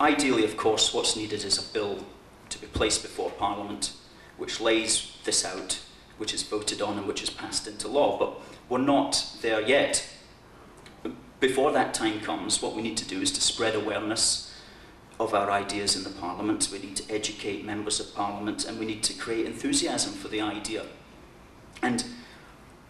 Ideally, of course, what's needed is a bill to be placed before Parliament, which lays this out, which is voted on and which is passed into law, but we're not there yet. Before that time comes, what we need to do is to spread awareness of our ideas in the Parliament. We need to educate members of Parliament, and we need to create enthusiasm for the idea. And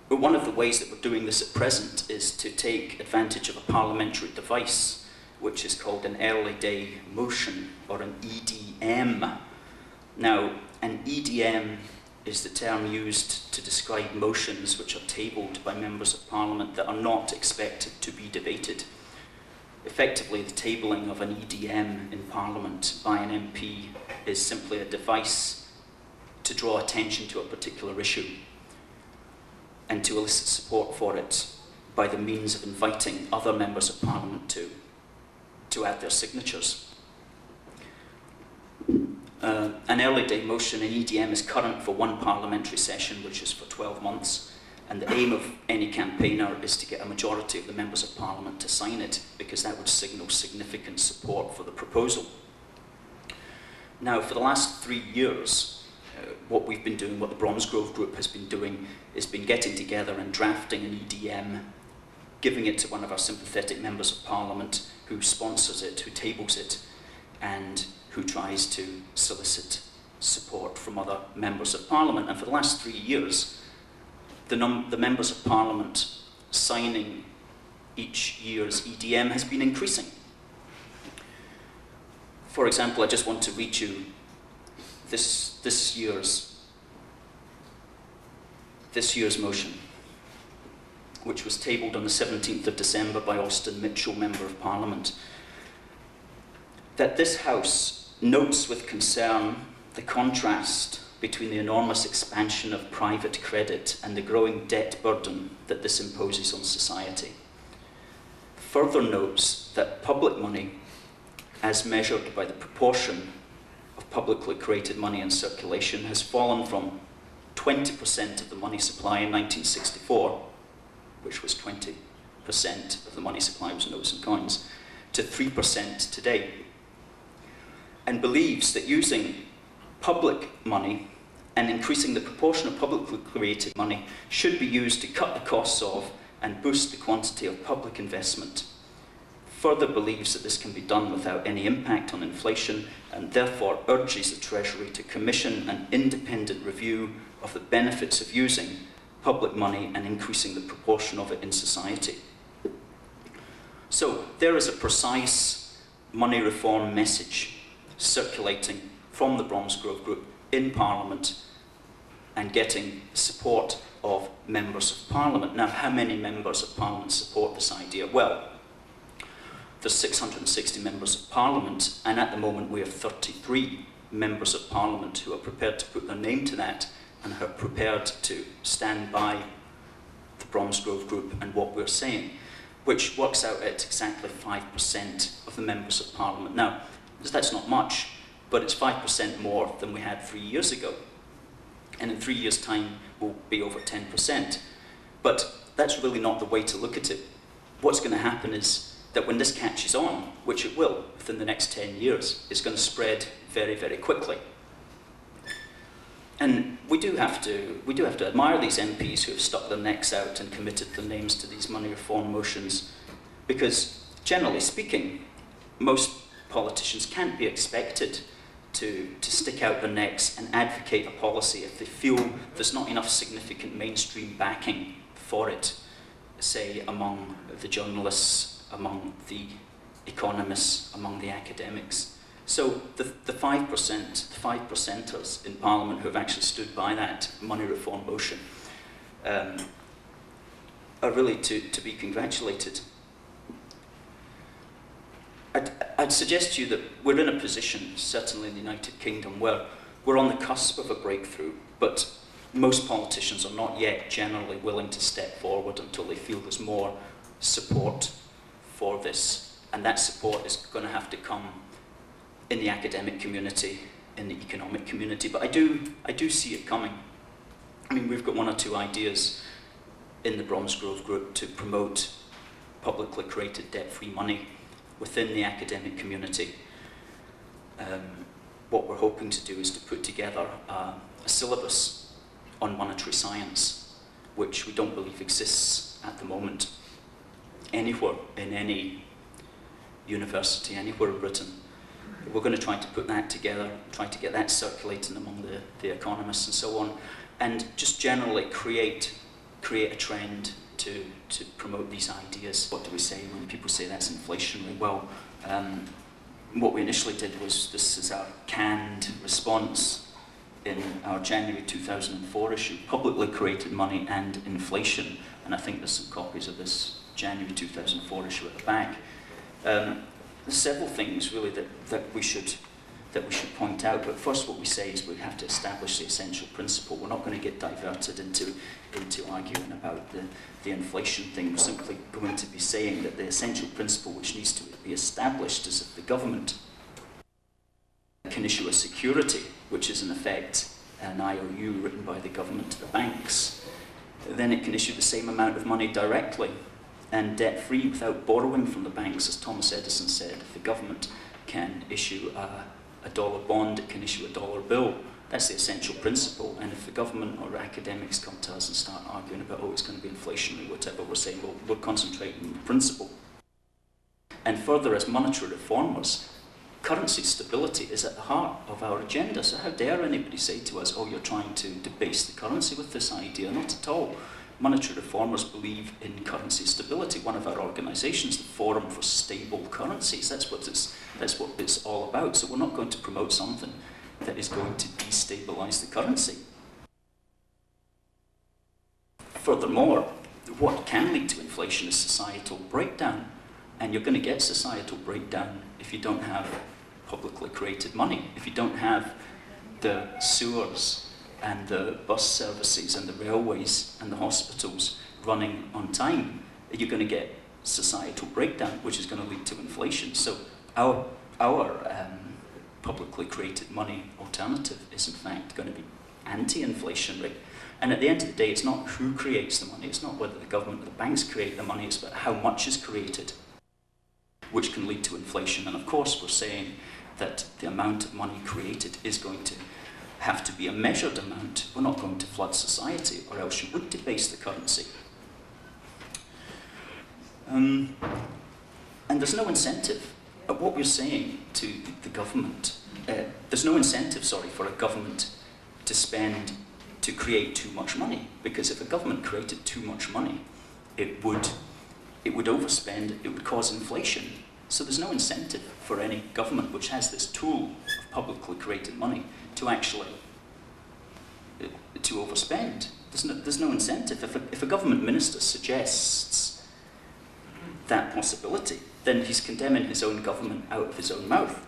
one of the ways that we're doing this at present is to take advantage of a parliamentary device, which is called an early day motion, or an EDM. Now, an EDM is the term used to describe motions which are tabled by members of Parliament that are not expected to be debated. Effectively, the tabling of an EDM in Parliament by an MP is simply a device to draw attention to a particular issue and to elicit support for it by the means of inviting other members of Parliament to add their signatures. An early day motion, an EDM, is current for one parliamentary session, which is for 12 months, and the aim of any campaigner is to get a majority of the members of Parliament to sign it, because that would signal significant support for the proposal. Now, for the last 3 years, what we've been doing, what the Bromsgrove Group has been doing, is been getting together and drafting an EDM, giving it to one of our sympathetic members of Parliament who sponsors it, who tables it, and who tries to solicit support from other members of Parliament. And for the last 3 years, the members of Parliament signing each year's EDM has been increasing. For example, I just want to read you this year's motion, which was tabled on the 17th of December by Austin Mitchell, Member of Parliament. That this House notes with concern the contrast between the enormous expansion of private credit and the growing debt burden that this imposes on society. Further notes that public money, as measured by the proportion of publicly created money in circulation, has fallen from 20% of the money supply in 1964, which was 20% of the money supply was notes and coins, to 3% today. And believes that using public money and increasing the proportion of publicly created money should be used to cut the costs of and boost the quantity of public investment. Further believes that this can be done without any impact on inflation, and therefore urges the Treasury to commission an independent review of the benefits of using public money and increasing the proportion of it in society. So there is a precise money reform message circulating from the Bromsgrove Group in Parliament and getting support of members of Parliament. Now, how many members of Parliament support this idea? Well, there's 660 members of Parliament, and at the moment we have 33 members of Parliament who are prepared to put their name to that and are prepared to stand by the Bromsgrove Group and what we're saying, which works out at exactly 5% of the members of Parliament. Now, that's not much, but it's 5% more than we had 3 years ago. And in 3 years' time, we'll be over 10%. But that's really not the way to look at it. What's going to happen is that when this catches on, which it will within the next 10 years, it's going to spread very, very quickly. And we do have to admire these MPs who have stuck their necks out and committed their names to these money reform motions, because generally speaking, most politicians can't be expected to stick out their necks and advocate a policy if they feel there's not enough significant mainstream backing for it, say among the journalists, among the economists, among the academics. So the 5%ers in Parliament who have actually stood by that money reform motion are really to be congratulated. I'd suggest to you that we're in a position, certainly in the United Kingdom, where we're on the cusp of a breakthrough, but most politicians are not yet generally willing to step forward until they feel there's more support for this. And that support is going to have to come in the academic community, in the economic community, but I do see it coming. I mean, we've got 1 or 2 ideas in the Bromsgrove Group to promote publicly created debt-free money within the academic community. what we're hoping to do is to put together a syllabus on monetary science, which we don't believe exists at the moment anywhere in any university, anywhere in Britain. We're going to try to put that together, try to get that circulating among the economists and so on, and just generally create a trend to promote these ideas. What do we say when people say that's inflationary? Well, what we initially did was, this is our canned response in our January 2004 issue, publicly created money and inflation, and I think there's some copies of this January 2004 issue at the back. There's several things really that we should point out, but first what we say is we have to establish the essential principle. We're not going to get diverted into arguing about the inflation thing. We're simply going to be saying that the essential principle which needs to be established is that the government can issue a security, which is in effect an IOU written by the government to the banks. Then it can issue the same amount of money directly and debt-free without borrowing from the banks. As Thomas Edison said, if the government can issue a dollar bond, it can issue a dollar bill. That's the essential principle. And if the government or academics come to us and start arguing about, oh, it's going to be inflationary, whatever, we're saying, well, we're concentrating on the principle. And further, as monetary reformers, currency stability is at the heart of our agenda. So how dare anybody say to us, oh, you're trying to debase the currency with this idea? Not at all. Monetary reformers believe in currency stability. One of our organisations, the Forum for Stable Currencies, that's what it's all about. So we're not going to promote something that is going to destabilise the currency. Furthermore, what can lead to inflation is societal breakdown. And you're going to get societal breakdown if you don't have publicly created money, if you don't have the sewers and the bus services and the railways and the hospitals running on time. You're going to get societal breakdown, which is going to lead to inflation. So our publicly created money alternative is in fact going to be anti-inflationary. And at the end of the day, it's not who creates the money, it's not whether the government or the banks create the money, it's about how much is created, which can lead to inflation. And of course, we're saying that the amount of money created is going to have to be a measured amount. We're not going to flood society, or else you would debase the currency. And there's no incentive. What we're saying to the government, there's no incentive, for a government to spend, to create too much money. Because if a government created too much money, it would overspend, it would cause inflation. So there's no incentive for any government which has this tool of publicly created money to actually to overspend. There's no incentive. If a government minister suggests that possibility, then he's condemning his own government out of his own mouth,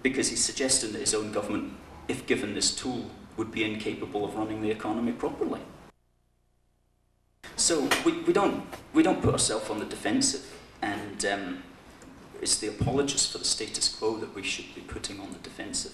because he's suggesting that his own government, if given this tool, would be incapable of running the economy properly. So we don't put ourselves on the defensive, and it's the apologists for the status quo that we should be putting on the defensive.